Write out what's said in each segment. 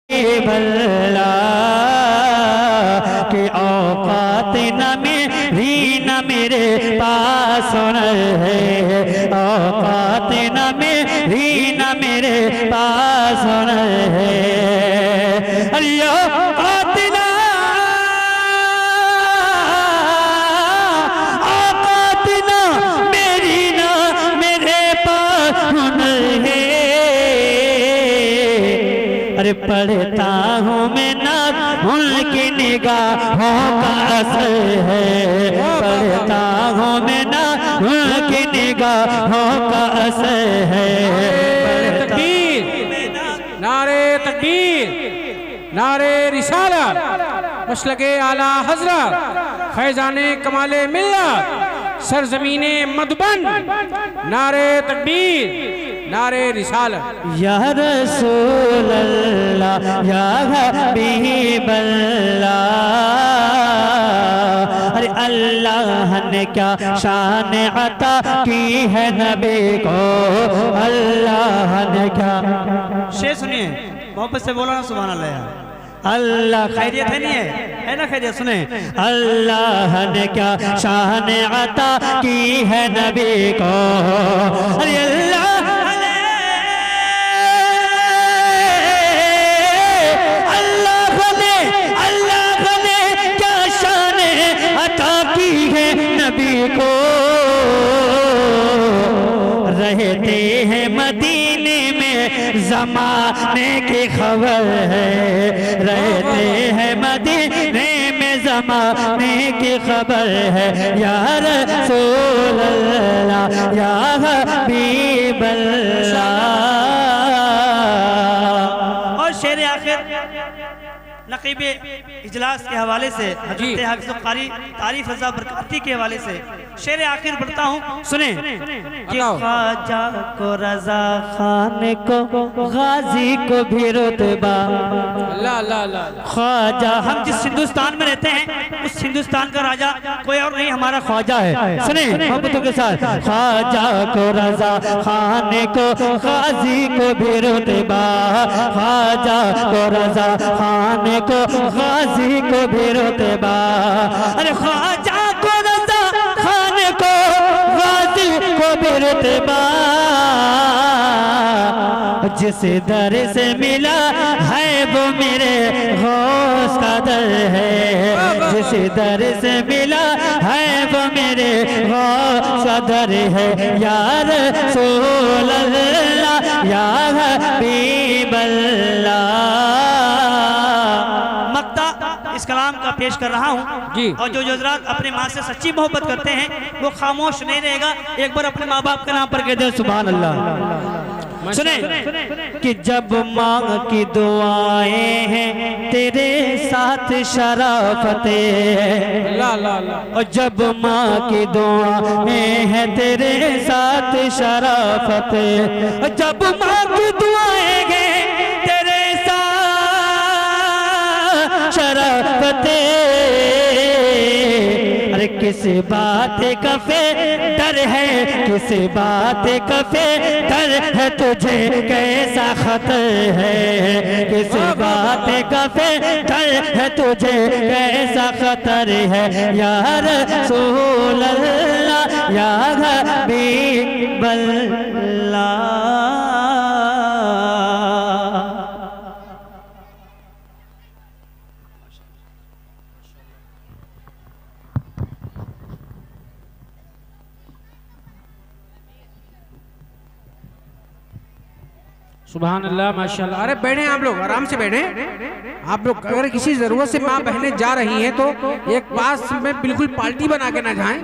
भल्ला के औकात न मेरी न मेरे पास है, औकात न मेरी न मेरे पास है। अरे औकात न मेरी न मेरे पास है। अरे पढ़ता हूँ मैं ना उनकी निगाहों का असर है, पढ़ता हूँ मैं ना उनकी निगाहों का असर है। तकबीर, नारे तकबीर, नारे रिसालत, मसलके आला हजरत, फैजाने कमाले मिल्लत, सरजमीने मधुबन, नारे तकबीर, नारे रिसालत। या रसूल अल्लाह या हबीब अल्लाह, अरे अल्लाह ने क्या शान अता की है नबी को, अल्लाह ने क्या। शेर सुनिए, मोहब्बत से बोलो ना सुभान अल्लाह यार। अल्लाह खैरियत है, नहीं है ना खैरियत? सुने, अल्लाह ने क्या शान अता की है नबी को, अरे अल्लाह को रहते हैं मदीने में ज़माने की खबर है, रहते हैं मदीने में ज़माने की खबर है। या रसूल अल्लाह या हबीब अल्लाह। और शेर आखिर नक़ीब इजलास के हवाले से हज़रत हाफ़िज़ क़ारी तारीफ़ रज़ा बरकाती के हवाले से शेर आखिर पढ़ता हूँ, सुने। कि ख्वाजा को रज़ा खान को गाजी को भी रुतबा, ख्वाजा हम जिस हिंदुस्तान में रहते हैं उस हिंदुस्तान का राजा कोई और नहीं, हमारा ख्वाजा है। सुने मोहब्बतों के साथ, ख्वाजा को रज़ा खान को गाजी को भी रुतबा, ख्वाजा को रज़ा खान को गाजी को भी रुतबा। अरे ख्वाजा को रज़ा खान को गाजी को भी रुतबा, जिस दर से मिला है वो मेरे गौस का दर है, जिस दर से मिला है वो मेरे गौस का दर है। या रसूल अल्लाह या हबीब अल्लाह। इस कलाम का पेश कर रहा हूँ जी, और जो हज़रात अपने माँ से सच्ची मोहब्बत करते हैं वो खामोश नहीं रहेगा, एक बार अपने माँ बाप के नाम पर कह दे सुभान अल्लाह। सुने कि जब माँ की दुआएं हैं तेरे साथ शराफते, और जब माँ की दुआएं हैं तेरे साथ शराफते, जब माँ की दुआएं हैं तेरे शराफते। अरे किस बात का डर है, किस बात का डर है तुझे, कैसा खतर है, किस बात का डर है तुझे, कैसा खतर है। या रसूल अल्लाह या हबीब अल्लाह। सुभान अल्लाह माशाल्लाह। अरे बैठे आप लोग, आराम से बैठे आप लोग। अगर किसी ज़रूरत से माँ बहनें जा रही हैं तो एक पास में बिल्कुल पार्टी बना के ना जाएं,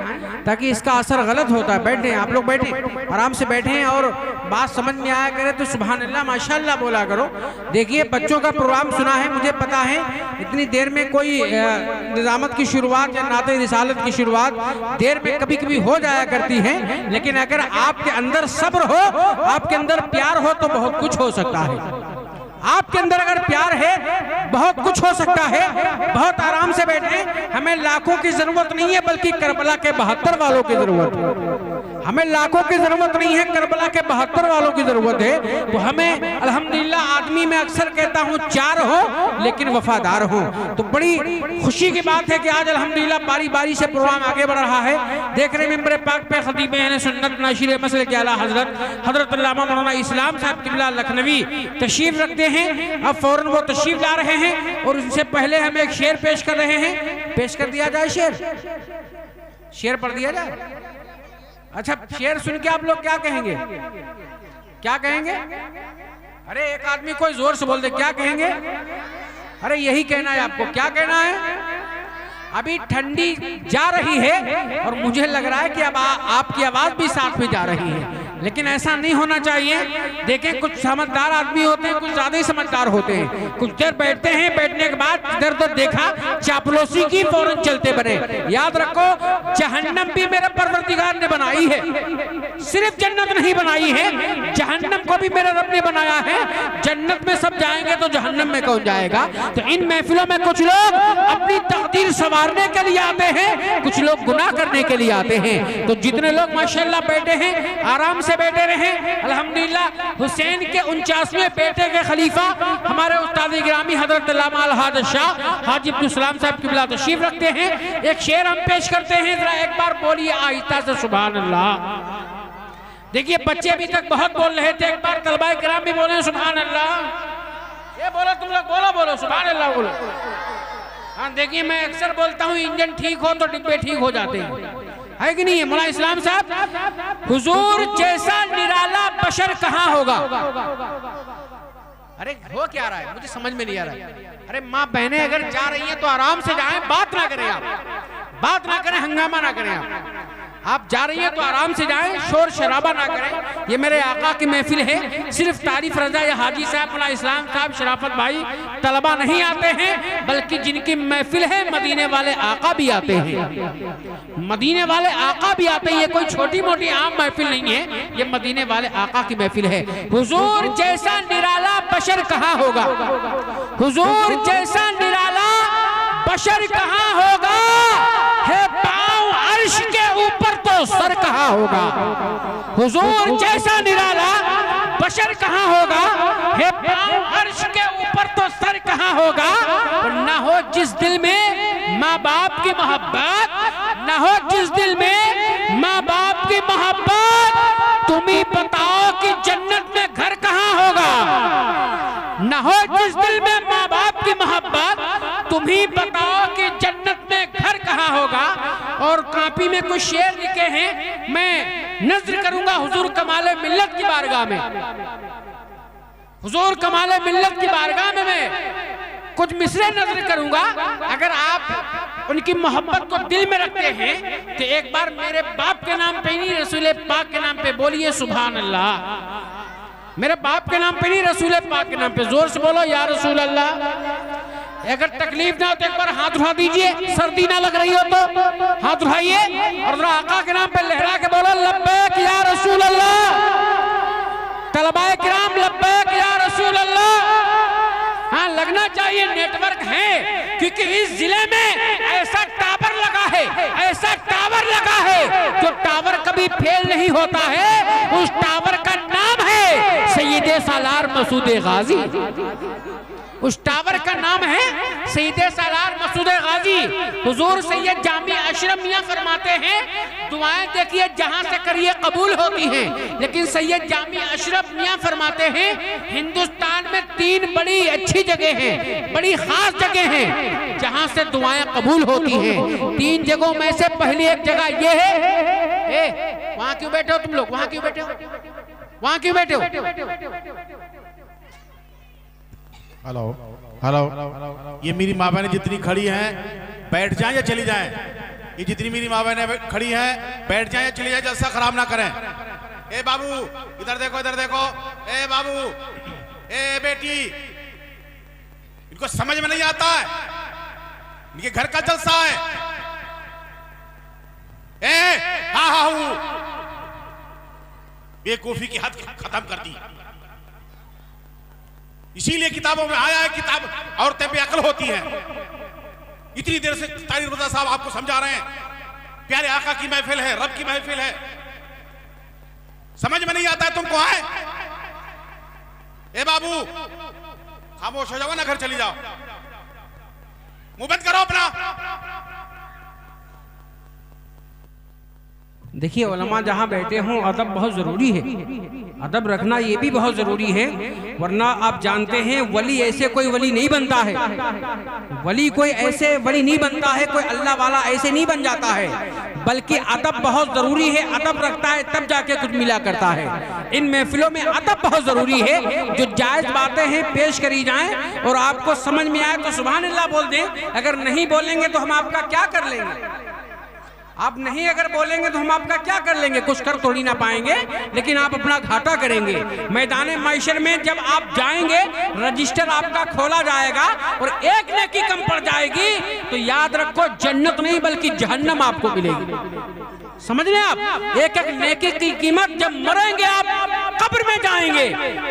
ताकि इसका असर गलत होता है। बैठे आप लोग, बैठे आराम से बैठे, और बात समझ में आया करे तो सुभान अल्लाह माशाल्लाह बोला करो। देखिए बच्चों का प्रोग्राम सुना है, मुझे पता है इतनी देर में कोई निज़ामत की शुरुआत या नाते रिसालत की शुरुआत देर में कभी कभी हो जाया करती है, लेकिन अगर आपके अंदर सब्र हो, आपके अंदर प्यार हो तो बहुत कुछ हो सकता है। आपके अंदर अगर प्यार है बहुत कुछ हो सकता है। बहुत आराम से बैठे, हमें लाखों की जरूरत नहीं है बल्कि करबला के 72 वालों की जरूरत है। हमें लाखों की जरूरत नहीं है, करबला के 72 वालों की जरूरत है। तो हमें अल्हम्दुलिल्लाह, आदमी में अक्सर कहता हूँ 4 हो लेकिन वफादार हो। तो बड़ी खुशी की बात है कि आज अल्हम्दुलिल्लाह बारी बारी से प्रोग्राम आगे बढ़ रहा है। देख रहे मिंबर पाक पे खतीब अहले सुन्नत नाशिर मसले के आला हजरत अल्लामा मौलाना इस्लाम साहब किबला लखनवी तशरीफ रखते हैं। अब फौरन वो तशरीफ ला रहे हैं और उससे पहले हम एक शेर पेश कर रहे हैं। पेश कर दिया जाए, शेर पढ़ दिया जाए। अच्छा, शेर सुन के आप लोग क्या कहेंगे? क्या कहेंगे? अरे एक आदमी कोई जोर से बोल दे, क्या कहेंगे? अरे यही कहना है आपको। क्या कहना है? अभी ठंडी जा रही है और मुझे लग रहा है कि अब आपकी आवाज भी साथ में जा रही है, लेकिन ऐसा नहीं होना चाहिए। देखें, कुछ समझदार आदमी होते हैं, कुछ ज्यादा ही समझदार होते हैं। कुछ देर बैठते हैं, बैठने के बाद इधर उधर देखा, चापलूसी की, फौरन चलते बने। याद रखो, जहन्नम भी मेरे परवरदिगार ने बनाई है, सिर्फ जन्नत नहीं बनाई है, जहन्नम को भी मेरे रब ने बनाया है। जन्नत में सब जाएंगे तो जहन्नम में कौन जाएगा? तो इन महफिलों में कुछ लोग अपनी तकदीर संवारने के लिए आते हैं, कुछ लोग गुनाह करने के लिए आते हैं। तो जितने लोग माशाल्लाह बैठे हैं, आराम से बैठे रहे। अल्हम्दुलिल्लाह हुसैन के 49वें बेटे के खलीफा हमारे उस्ताद गिरामी हजरत अल्लामा अलहाज शाह हाजी अब्दुल सलाम साहब किबला तशरीफ रखते हैं। एक शेर हम पेश करते हैं, जरा एक बार बोलिए आहिस्ता से, सुभान अल्लाह। देखिए, बच्चे अभी तक बहुत बोल रहे थे, एक बार तलबाए किराम भी बोले सुभान अल्लाह। ये बोलो, तुम लोग बोलो सुभान अल्लाह बोलो। हाँ, देखिए, मैं अक्सर बोलता हूँ इंजन ठीक हो तो डिब्बे ठीक हो जाते हैं, है कि नहीं है? मौलाना इस्लाम साहब, हुजूर जैसा निराला बशर कहाँ होगा? अरे हो क्या रहा है, मुझे समझ में नहीं आ रहा है। अरे माँ बहनें अगर जा रही हैं तो आराम से जाएं, बात ना करें, आप बात ना करें, हंगामा ना करें। आप जा रही हैं तो आराम से जाएं, शोर शराबा ना करें। ये मेरे आका की महफिल है, सिर्फ तारीफ रजा या हाजी साहब, मौलाना इस्लाम साहब, शराफत भाई, तलबा नहीं आते हैं, बल्कि जिनकी महफिल है मदीने वाले आका भी आते हैं, मदीने वाले आका भी आते हैं। ये कोई छोटी मोटी आम महफिल नहीं है, ये मदीने वाले आका की महफिल है। हुजूर जैसा निराला बशर कहाँ होगा? हुजूर जैसा निराला बशर कहाँ होगा? है पाँव अर्श के ऊपर तो सर कहाँ होगा? हुजूर जैसा निराला बशर कहाँ होगा? है पाँव अर्श के ऊपर तो सर कहाँ होगा? ना हो जिस दिल में माँ बाप की मोहब्बत, ना हो जिस दिल में माँ बाप की मोहब्बत, तुम ही बताओ कि जन्नत में घर कहाँ होगा? ना हो जिस दिल में माँ बाप की मोहब्बत, तुम ही बताओ कि जन्नत में घर कहाँ होगा? और कापी में कुछ शेर लिखे हैं, मैं नज़्र करूंगा हुजूर कमाले मिल्लत की बारगाह में। हुजूर कमाले मिल्लत की बारगाह में मैं कुछ मिसरे नज़्र करूंगा। अगर आप उनकी मोहब्बत को दिल में रखते हैं तो एक बार मेरे बाप के नाम पे नहीं, रसूल पाक के नाम पे बोलिए सुभान अल्लाह। मेरे बाप के नाम पे नहीं, रसूल पाक के नाम पे जोर से बोलो या रसूल अल्लाह। अगर तकलीफ ना हो तो एक बार हाथ उठा दीजिए, सर्दी ना लग रही हो तो हाथ उठाइए और जरा आका के नाम पे लहरा के बोलो लब्बैक या रसूल अल्लाह। तलबाए किराम लब्बैक या रसूल अल्लाह। हाँ, लगना चाहिए, नेटवर्क है, क्योंकि इस जिले में ऐसा टावर लगा है, ऐसा टावर लगा है जो टावर कभी फेल नहीं होता है। उस टावर का नाम है सैयदे सालार मसूद गाजी। उस टावर का नाम है सैयदे सालार मसूद गाजी। हुजूर सैयद जामी अशरफ मियां फरमाते हैं, दुआएं देखिए जहां से करिए कबूल होती हैं, लेकिन सैयद जामी अशरफ मियां फरमाते हैं हिंदुस्तान में 3 बड़ी अच्छी जगह हैं, बड़ी खास जगह हैं जहां से दुआएं कबूल होती हैं। 3 जगहों में से पहली एक जगह ये है। वहां क्यों बैठे हो तुम लोग? वहां क्यों बैठे हो? वहां क्यों बैठे हो? हेलो हेलो, ये मेरी माँ बहनें जितनी खड़ी हैं बैठ जाएं या चली जाएं? ये जितनी मेरी माँ बहनें खड़ी हैं बैठ जाएं या चली जाएं, जलसा खराब ना करें। ए बाबू इधर देखो, इधर देखो। ए बाबू, ए बेटी, इनको समझ में नहीं आता है, इनके घर का जलसा है। ए हाँ हाँ हूं, बेवकूफी की हद खत्म कर दी। इसीलिए किताबों में आया है किताब औरतें बेअक्ल होती हैं। इतनी देर से तारीर रजा साहब आपको समझा रहे हैं, प्यारे आका की महफिल है, रब की महफिल है। समझ में नहीं आता है तुमको? आए ए बाबू, खामोश हो जाओ ना, घर चली जाओ, मुंह बंद करो अपना। देखिए उलमा जहाँ बैठे हों, अदब बहुत ज़रूरी है, अदब रखना ये भी बहुत ज़रूरी है। वरना आप जानते हैं वली ऐसे कोई वली नहीं बनता है, वली कोई ऐसे वली नहीं बनता है, कोई अल्लाह वाला ऐसे नहीं बन जाता है, बल्कि अदब बहुत ज़रूरी है। अदब रखता है तब जाके कुछ मिला करता है। इन महफिलों में अदब बहुत ज़रूरी है। जो जायज़ बातें हैं पेश करी जाएं और आपको समझ में आए तो सुभान अल्लाह बोल दें, अगर नहीं बोलेंगे तो हम आपका क्या कर लेंगे? आप नहीं अगर बोलेंगे तो हम आपका क्या कर लेंगे? कुछ कर थोड़ी ना पाएंगे, लेकिन आप अपना घाटा करेंगे। मैदान माशर में जब आप जाएंगे, रजिस्टर आपका खोला जाएगा और एक नेकी कम पड़ जाएगी तो याद रखो जन्नत नहीं बल्कि जहन्नम आपको मिलेगी। समझ रहे आप? एक एक नेकी की कीमत जब मरेंगे आप कब्र में जाएंगे,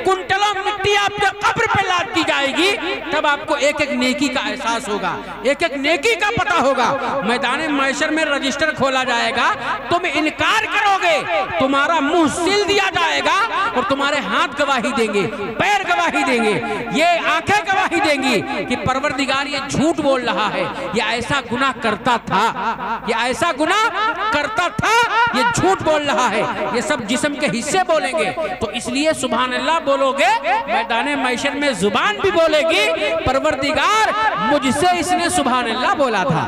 कुंटलों मिट्टी आपके कब्र पे लाद दी जाएगी, तब आपको एक एक नेकी का एहसास होगा, एक एक नेकी का पता होगा। मैदान महशर में रजिस्टर खोला जाएगा, तुम इनकार करोगे, तुम्हारा मुंह सील दिया जाएगा और तुम्हारे हाथ गवाही देंगे, पैर गवाही देंगे, ये आंखें गवाही देंगी कि परवरदिगार ये झूठ बोल रहा है, ये ऐसा गुनाह करता था, ये ऐसा गुनाह करता था, ये झूठ बोल रहा है। ये सब जिस्म के हिस्से बोलेंगे। तो इसलिए सुभान अल्लाह बोलोगे, मैदान महशर में जुबान भी बोलेगी परवरदिगार मुझसे इसने सुभान अल्लाह बोला था,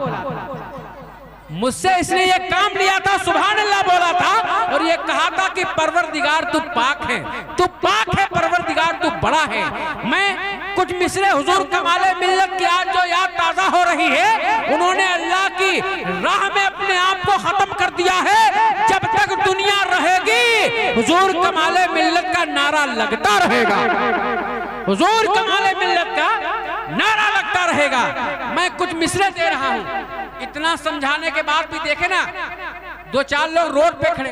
मुझसे इसने ये काम लिया था, सुभान अल्लाह बोला था, और ये कहा था कि परवरदिगार तू पाक है, तू पाक है, परवरदिगार तू बड़ा है। मैं कुछ मिसरे हुजूर कमाले मिल्लत की आज जो याद ताजा हो रही है, उन्होंने अल्लाह की राह में अपने आप को खत्म कर दिया है। जब तक दुनिया रहेगी हुजूर कमाले मिल्लत का नारा लगता रहेगा, हुजूर कमाले मिल्लत का नारा लगता रहेगा। मैं कुछ मिसरे दे रहा हूं, इतना समझाने के बाद भी देखे ना, दो चार लोग रोड पे खड़े